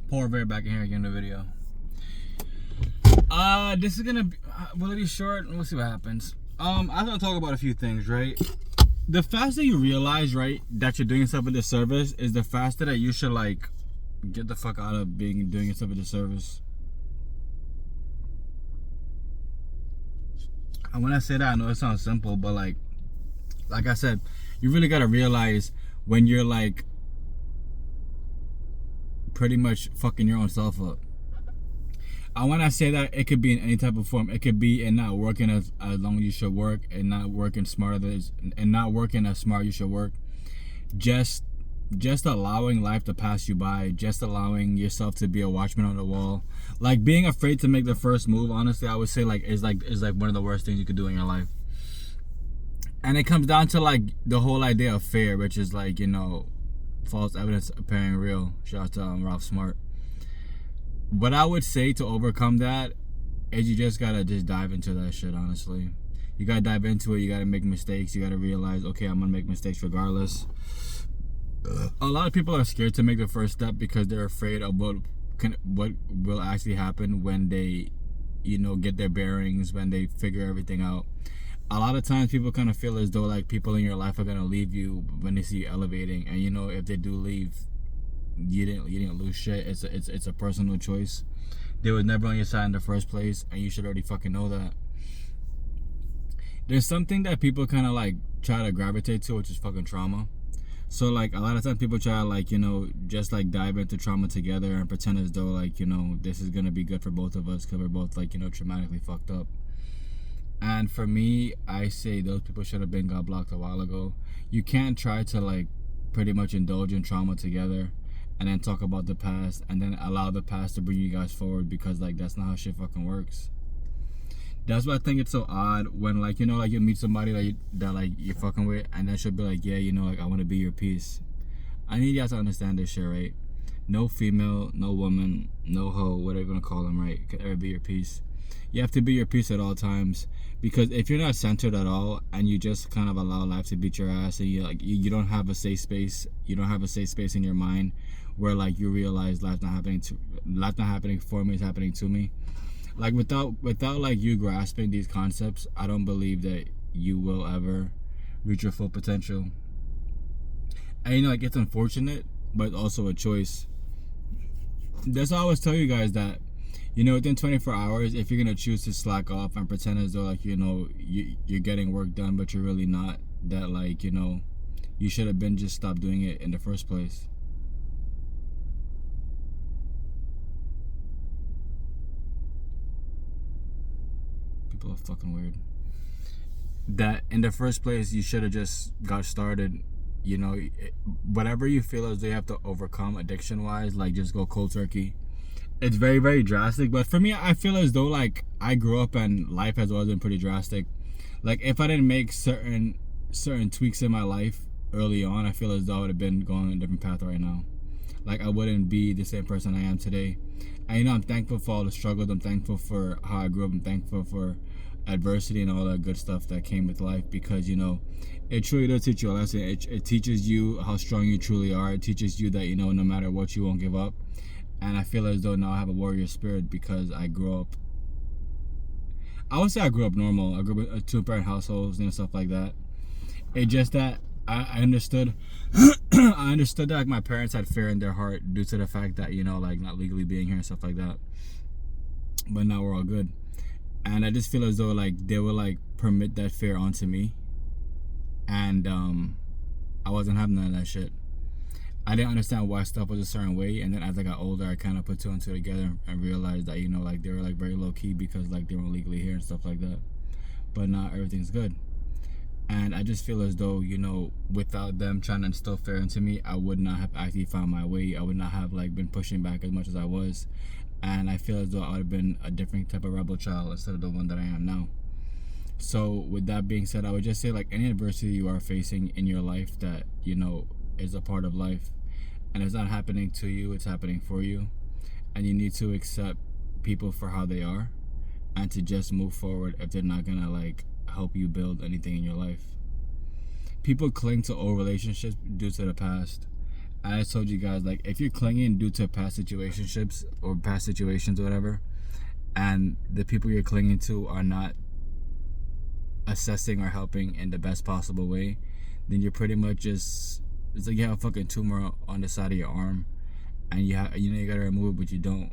Pour very back in here again in the video. This is gonna be will it be short? We'll see what happens. I was gonna talk about a few things, right? The faster you realize, right, that you're doing yourself a disservice is the faster that you should like get the fuck out of doing yourself a disservice. And when I say that, I know it sounds simple, but like I said, you really gotta realize when you're like pretty much fucking your own self up. And when I say that, it could be in any type of form. It could be in not working as long as you should work, and not working not working as smart you should work. Just allowing life to pass you by, just allowing yourself to be a watchman on the wall. Like being afraid to make the first move, honestly, I would say is one of the worst things you could do in your life. And it comes down to like the whole idea of fear, which is like, you know, false evidence appearing real. Shout out to Ralph Smart. What I would say to overcome that is you just gotta just dive into that shit, honestly. You gotta dive into it, you gotta make mistakes, you gotta realize, okay, I'm gonna make mistakes regardless. A lot of people are scared to make the first step because they're afraid of what will actually happen when they, you know, get their bearings, when they figure everything out. A lot of times people kind of feel as though like people in your life are gonna leave you when they see you elevating, and you know, if they do leave, you didn't lose shit. It's a personal choice. They was never on your side in the first place, and you should already fucking know that. There's something that people kind of like try to gravitate to, which is fucking trauma. So like a lot of times people try to like, you know, just like dive into trauma together and pretend as though like, you know, this is gonna be good for both of us because we're both like, you know, traumatically fucked up. And for me, I say those people should have been got blocked a while ago. You can't try to like pretty much indulge in trauma together and then talk about the past and then allow the past to bring you guys forward, because like that's not how shit fucking works. That's why I think it's so odd when like, you know, like you meet somebody that you're fucking with, and then she'll be like, yeah, you know, like I want to be your piece. I need y'all to understand this shit, right? No female, no woman, no hoe, whatever you want to call them, right, could ever be your piece. You have to be your piece at all times, because if you're not centered at all and you just kind of allow life to beat your ass, and you don't have a safe space, you don't have a safe space in your mind where like you realize life not happening for me, it's happening to me. Like without like you grasping these concepts, I don't believe that you will ever reach your full potential. And you know, like it's unfortunate, but also a choice. That's why I always tell you guys that, you know, within 24 hours, if you're gonna choose to slack off and pretend as though like, you know, you're getting work done, but you're really not, that like, you know, you should have been just stopped doing it in the first place. People are fucking weird. That in the first place, you should have just got started. You know, whatever you feel as though you have to overcome addiction wise, like just go cold turkey. It's very, very drastic, but for me, I feel as though like I grew up and life has always been pretty drastic. Like if I didn't make certain tweaks in my life early on, I feel as though I would have been going a different path right now. Like I wouldn't be the same person I am today. And you know, I'm thankful for all the struggles. I'm thankful for how I grew up. I'm thankful for adversity and all that good stuff that came with life, because you know, it truly does teach you a lesson. It teaches you how strong you truly are. It teaches you that, you know, no matter what, you won't give up. And I feel as though now I have a warrior spirit because I grew up, I would say I grew up normal. I grew up in two-parent households and stuff like that. It's just that I understood I understood that like my parents had fear in their heart due to the fact that, you know, like not legally being here and stuff like that. But now we're all good. And I just feel as though like they will like permit that fear onto me. And I wasn't having none of that shit. I didn't understand why stuff was a certain way, and then as I got older, I kind of put two and two together and realized that, you know, like they were like very low key because like they weren't legally here and stuff like that. But now everything's good, and I just feel as though, you know, without them trying to instill fear into me, I would not have actually found my way. I would not have like been pushing back as much as I was, and I feel as though I would have been a different type of rebel child instead of the one that I am now. So with that being said, I would just say like any adversity you are facing in your life that, you know, is a part of life, and it's not happening to you, it's happening for you, and you need to accept people for how they are and to just move forward if they're not gonna like help you build anything in your life. People cling to old relationships due to the past, I told you guys, like, if you're clinging due to past situationships or past situations or whatever, and the people you're clinging to are not assessing or helping in the best possible way, then you're pretty much just, it's like you have a fucking tumor on the side of your arm, and you know you gotta remove it, but you don't,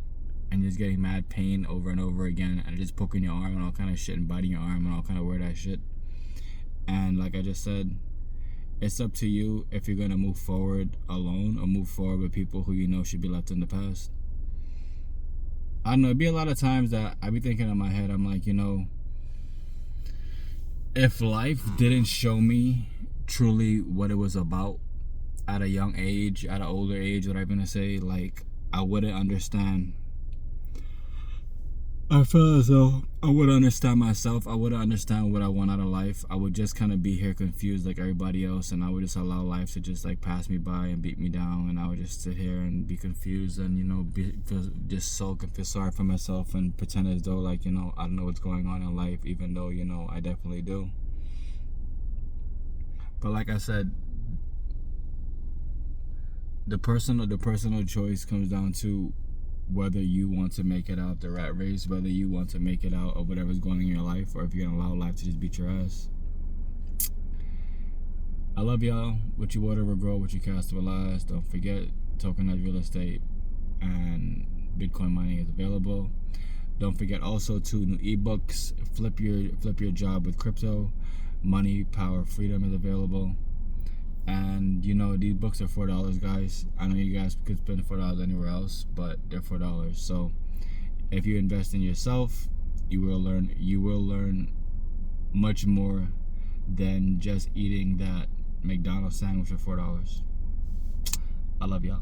and you're just getting mad pain over and over again, and just poking your arm and all kind of shit and biting your arm and all kind of weird ass shit. And like I just said, it's up to you if you're gonna move forward alone or move forward with people who you know should be left in the past. I don't know, it'd be a lot of times that I be thinking in my head, I'm like, you know, if life didn't show me truly what it was about at a young age, at an older age, what I'm gonna say, like, I wouldn't understand. I feel as though I wouldn't understand myself. I wouldn't understand what I want out of life. I would just kind of be here confused like everybody else, and I would just allow life to just like pass me by and beat me down, and I would just sit here and be confused and, you know, just sulk and feel sorry for myself and pretend as though, like, you know, I don't know what's going on in life, even though, you know, I definitely do. But like I said, the personal choice comes down to whether you want to make it out the rat race, whether you want to make it out of whatever's going on in your life, or if you're gonna allow life to just beat your ass. I love y'all. What you water will grow, what you cast will last. Don't forget, tokenized real estate and Bitcoin mining is available. Don't forget also 2 new ebooks. Flip your job with crypto. Money, Power, Freedom is available. And, you know, these books are $4, guys. I know you guys could spend $4 anywhere else, but they're $4. So if you invest in yourself, you will learn much more than just eating that McDonald's sandwich for $4. I love y'all.